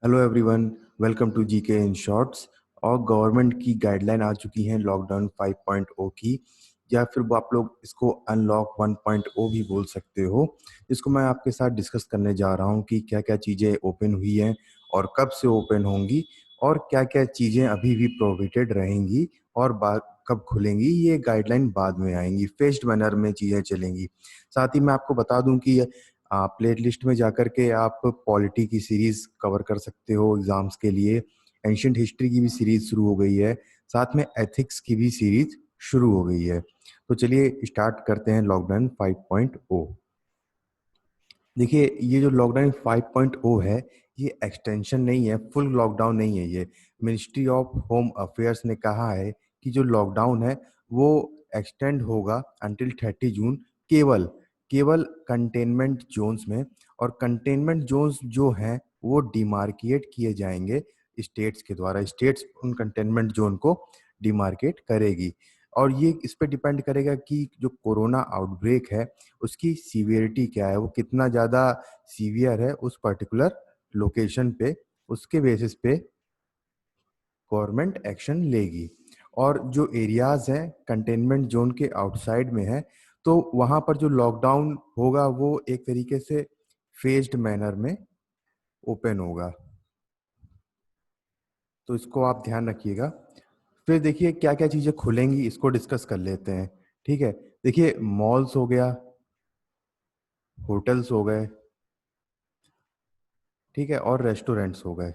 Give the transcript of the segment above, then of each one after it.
Hello everyone, welcome to GK in shorts. और government की guideline आ चुकी है लॉकडाउन 5.0 की, या फिर वो आप लोग इसको अनलॉक 1.0 भी बोल सकते हो। इसको मैं आपके साथ डिस्कस करने जा रहा हूँ कि क्या क्या चीज़ें ओपन हुई हैं और कब से ओपन होंगी, और क्या क्या चीज़ें अभी भी प्रोहिबिटेड रहेंगी और बाद कब खुलेंगी। ये गाइडलाइन बाद में आएंगी, फेस्ड मैनर में चीज़ें चलेंगी। साथ ही मैं आपको बता दूं कि प्लेट लिस्ट में जाकर के आप पॉलिटी की सीरीज कवर कर सकते हो एग्जाम्स के लिए। एंशियंट हिस्ट्री की भी सीरीज शुरू हो गई है, साथ में एथिक्स की भी सीरीज शुरू हो गई है। तो चलिए स्टार्ट करते हैं लॉकडाउन 5.0। देखिए, ये जो लॉकडाउन 5.0 है, ये एक्सटेंशन नहीं है, फुल लॉकडाउन नहीं है। ये मिनिस्ट्री ऑफ होम अफेयर्स ने कहा है कि जो लॉकडाउन है वो एक्सटेंड होगा अंटिल 30 जून, केवल केवल कंटेनमेंट जोन्स में। और कंटेनमेंट जोन्स जो हैं वो डिमार्केट किए जाएंगे स्टेट्स के द्वारा। स्टेट्स उन कंटेनमेंट जोन को डिमार्केट करेगी, और ये इस पे डिपेंड करेगा कि जो कोरोना आउटब्रेक है उसकी सीवियरिटी क्या है, वो कितना ज़्यादा सीवियर है उस पर्टिकुलर लोकेशन पे। उसके बेसिस पे गवर्नमेंट एक्शन लेगी। और जो एरियाज हैं कंटेनमेंट जोन के आउटसाइड में है, तो वहाँ पर जो लॉकडाउन होगा वो एक तरीके से फेज्ड मैनर में ओपन होगा। तो इसको आप ध्यान रखिएगा। फिर देखिए क्या क्या चीज़ें खुलेंगी, इसको डिस्कस कर लेते हैं। ठीक है, देखिए मॉल्स हो गया, होटल्स हो गए, ठीक है, और रेस्टोरेंट्स हो गए,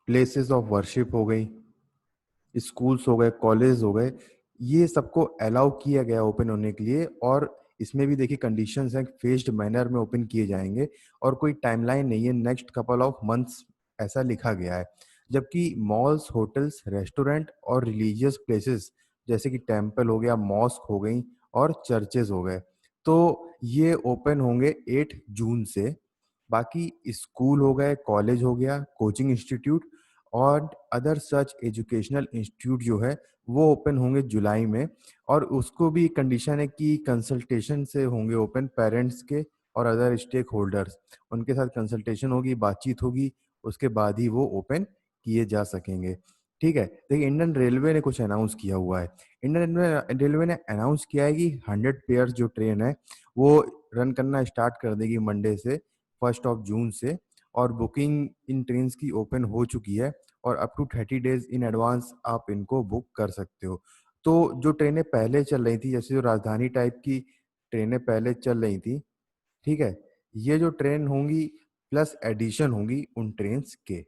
प्लेसेस ऑफ वर्शिप हो गई, स्कूल्स हो गए, कॉलेज हो गए। ये सबको अलाउ किया गया ओपन होने के लिए। और इसमें भी देखिए कंडीशंस हैं, फेज्ड मैनर में ओपन किए जाएंगे और कोई टाइमलाइन नहीं है, नेक्स्ट कपल ऑफ मंथ्स ऐसा लिखा गया है। जबकि मॉल्स, होटल्स, रेस्टोरेंट और रिलीजियस प्लेसेस जैसे कि टेम्पल हो गया, मॉस्क हो गई और चर्चेज हो गए, तो ये ओपन होंगे 8 जून से। बाकी स्कूल हो गए, कॉलेज हो गया, कोचिंग इंस्टीट्यूट और अदर सच एजुकेशनल इंस्टीट्यूट जो है वो ओपन होंगे जुलाई में। और उसको भी कंडीशन है कि कंसल्टेशन से होंगे ओपन, पेरेंट्स के और अदर स्टेक होल्डर्स, उनके साथ कंसल्टेशन होगी, बातचीत होगी, उसके बाद ही वो ओपन किए जा सकेंगे। ठीक है, देखिए इंडियन रेलवे ने कुछ अनाउंस किया हुआ है। इंडियन रेलवे ने अनाउंस किया है कि 100 पेयर्स जो ट्रेन है वो रन करना स्टार्ट कर देगी मंडे से, 1 जून से। और बुकिंग इन ट्रेन की ओपन हो चुकी है, और up to 30 days in advance आप इनको बुक कर सकते हो। तो जो ट्रेनें पहले चल रही थी, जैसे जो राजधानी टाइप की ट्रेनें पहले चल रही थी, ठीक है, ये जो ट्रेन होंगी प्लस एडिशन होंगी उन ट्रेन के।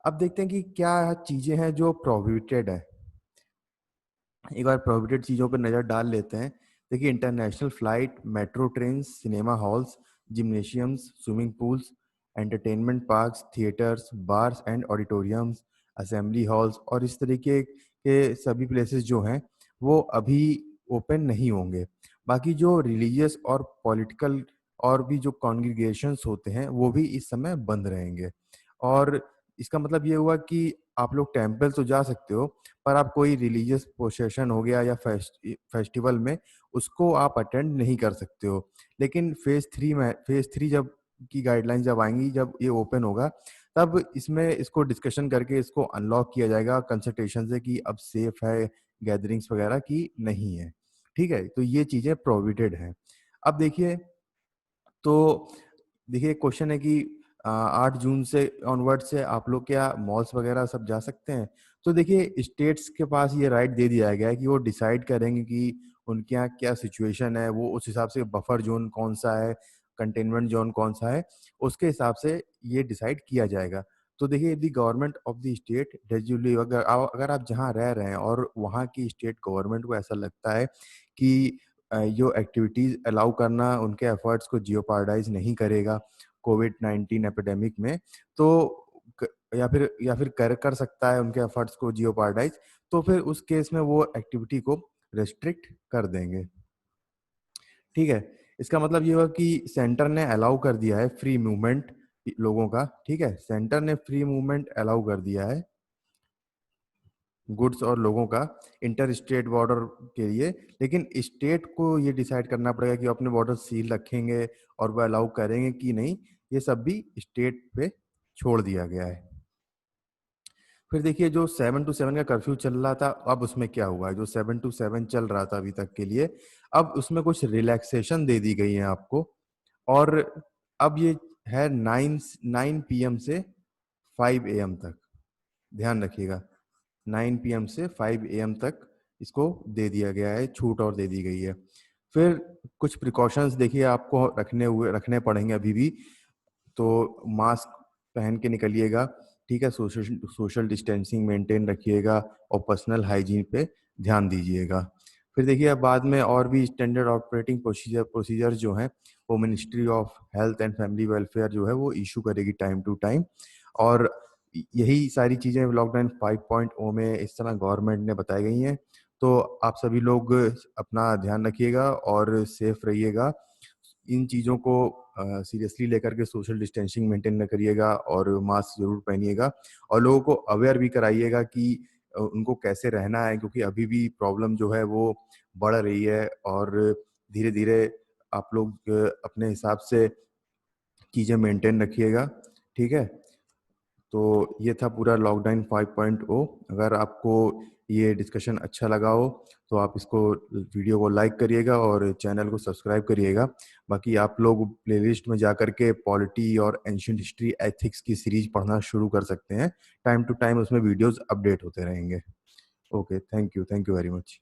अब देखते हैं कि क्या चीजें हैं जो प्रोहिबिटेड है। एक बार प्रोहिबिटेड चीज़ों पर नज़र डाल लेते हैं। देखिए international flight, metro train, cinema halls, gymnasiums, swimming pools, entertainment parks, theatres, bars and auditoriums, assembly halls और इस तरीके के सभी प्लेसेस जो हैं वो अभी ओपन नहीं होंगे। बाकी जो रिलीजियस और पॉलिटिकल और भी जो कॉन्ग्रीगेशंस होते हैं वो भी इस समय बंद रहेंगे। और इसका मतलब ये हुआ कि आप लोग टेम्पल तो जा सकते हो, पर आप कोई रिलीजियस प्रोसेशन हो गया या फेस्टिवल में उसको आप अटेंड नहीं कर सकते हो। लेकिन फेज 3 जब की गाइडलाइन जब आएंगी, जब ये ओपन होगा, तब इसमें इसको डिस्कशन करके इसको अनलॉक किया जाएगा कंसल्टेशन से कि अब सेफ है गैदरिंग्स वगैरह की नहीं है। ठीक है, तो ये चीज़ें प्रोहिबिटेड हैं। अब देखिए, तो देखिए क्वेश्चन है कि 8 जून से ऑनवर्ड से आप लोग क्या मॉल्स वगैरह सब जा सकते हैं। तो देखिए स्टेट्स के पास ये राइट दे दिया गया है कि वो डिसाइड करेंगे कि उनके यहाँ क्या सिचुएशन है, वो उस हिसाब से बफर जोन कौन सा है, कंटेनमेंट जोन कौन सा है, उसके हिसाब से ये डिसाइड किया जाएगा। तो देखिए the government of the state डेजिवली, अगर आप जहाँ रह रहे हैं और वहाँ की स्टेट गवर्नमेंट को ऐसा लगता है कि जो एक्टिविटीज अलाउ करना उनके एफर्ट्स को जियोपार्डाइज नहीं करेगा कोविड-19 एपिडेमिक में, तो या फिर कर कर सकता है उनके एफर्ट्स को जियोपार्डाइज, तो फिर उस केस में वो एक्टिविटी को रेस्ट्रिक्ट कर देंगे। ठीक है, इसका मतलब ये हुआ कि सेंटर ने अलाउ कर दिया है फ्री मूवमेंट लोगों का। ठीक है, सेंटर ने फ्री मूवमेंट अलाउ कर दिया है गुड्स और लोगों का इंटर स्टेट बॉर्डर के लिए। लेकिन स्टेट को ये डिसाइड करना पड़ेगा कि वो अपने बॉर्डर सील रखेंगे और वो अलाउ करेंगे कि नहीं। ये सब भी स्टेट पे छोड़ दिया गया है। फिर देखिए जो 7 to 7 का कर्फ्यू चल रहा था, अब उसमें क्या हुआ है, जो 7 to 7 चल रहा था अभी तक के लिए, अब उसमें कुछ रिलैक्सेशन दे दी गई है आपको। और अब ये है 9 PM से 5 AM तक। ध्यान रखिएगा, 9 PM से 5 AM तक इसको दे दिया गया है, छूट और दे दी गई है। फिर कुछ प्रिकॉशंस देखिए आपको रखने पड़ेंगे अभी भी। तो मास्क पहन के निकलिएगा, ठीक है, सोशल सोशल डिस्टेंसिंग मेंटेन रखिएगा और पर्सनल हाइजीन पे ध्यान दीजिएगा। फिर देखिए अब बाद में और भी स्टैंडर्ड ऑपरेटिंग प्रोसीजर जो हैं वो ministry of health and family welfare जो है वो इशू करेगी टाइम टू टाइम। और यही सारी चीज़ें लॉकडाउन 5.0 में इस तरह गवर्नमेंट ने बताई गई हैं। तो आप सभी लोग अपना ध्यान रखिएगा और सेफ रहिएगा। इन चीज़ों को सीरियसली लेकर के सोशल डिस्टेंसिंग मेंटेन करिएगा और मास्क जरूर पहनिएगा। और लोगों को अवेयर भी कराइएगा कि उनको कैसे रहना है, क्योंकि अभी भी प्रॉब्लम जो है वो बढ़ रही है। और धीरे धीरे आप लोग अपने हिसाब से चीज़ें मेंटेन रखिएगा, ठीक है। तो ये था पूरा लॉकडाउन 5.0। अगर आपको ये डिस्कशन अच्छा लगा हो तो आप इसको वीडियो को लाइक करिएगा और चैनल को सब्सक्राइब करिएगा। बाकी आप लोग प्लेलिस्ट में जा कर के पॉलिटी और एंशियंट हिस्ट्री एथिक्स की सीरीज पढ़ना शुरू कर सकते हैं। टाइम टू टाइम उसमें वीडियोस अपडेट होते रहेंगे। Okay, thank you very much.